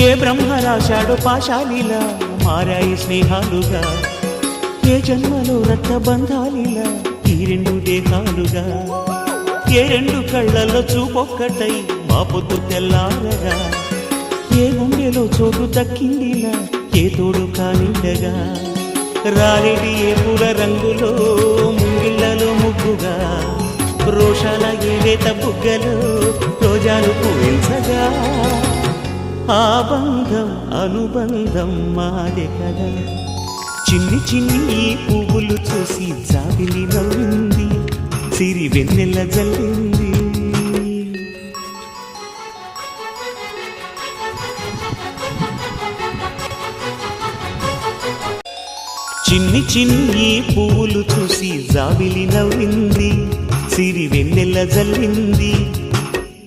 ఏ బ్రహ్మ రాశాడో పాశాలిలా మారాయి స్నేహాలుగా, ఏ జన్మలో రక్త బంధాలిలా ఈ రెండు దేహాలుగా, ఏ రెండు కళ్ళల్లో చూపొక్కటై మా పొద్దు తెల్లారగా, ఏ గుండెలో చోటు దక్కిందిలా ఏ తోడు కానిండగా, రాలేడి ఏ పూల రంగులో ముంగిళ్ళలో ముగ్గుగా, రోషాల ఏలేత బుగ్గలో రోజాలు పూయించగా, ఆ బంధం అనుబంధం మాదే కదా. చిన్ని చిన్ని ఈ పువ్వులు చూసి జాబిలి నవ్వింది, సిరి వెన్నెల జల్లింది. చిన్ని చిన్ని ఈ పువ్వులు చూసి జాబిలి నవ్వింది, సిరి వెన్నెల జల్లింది.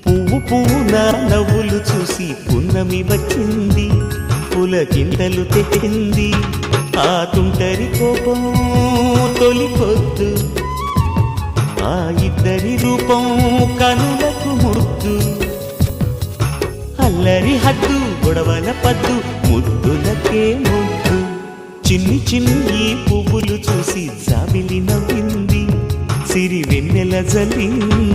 పువ్వు పువ్వు నా నవ్వులు చూసి పున్నమి వచ్చింది, పులకింతలు తెచ్చింది. ఆ తుంటరి కోపం తొలి పొద్దు, ఆ ఇద్దరి రూపం కనులకు ముద్దు, అల్లరి హద్దు గొడవల పద్దు ముద్దులకే ముద్దు. చిన్ని చిన్ని పువ్వులు చూసి జాబిలి నవ్వింది, సిరి వెన్నెల జల్లింది.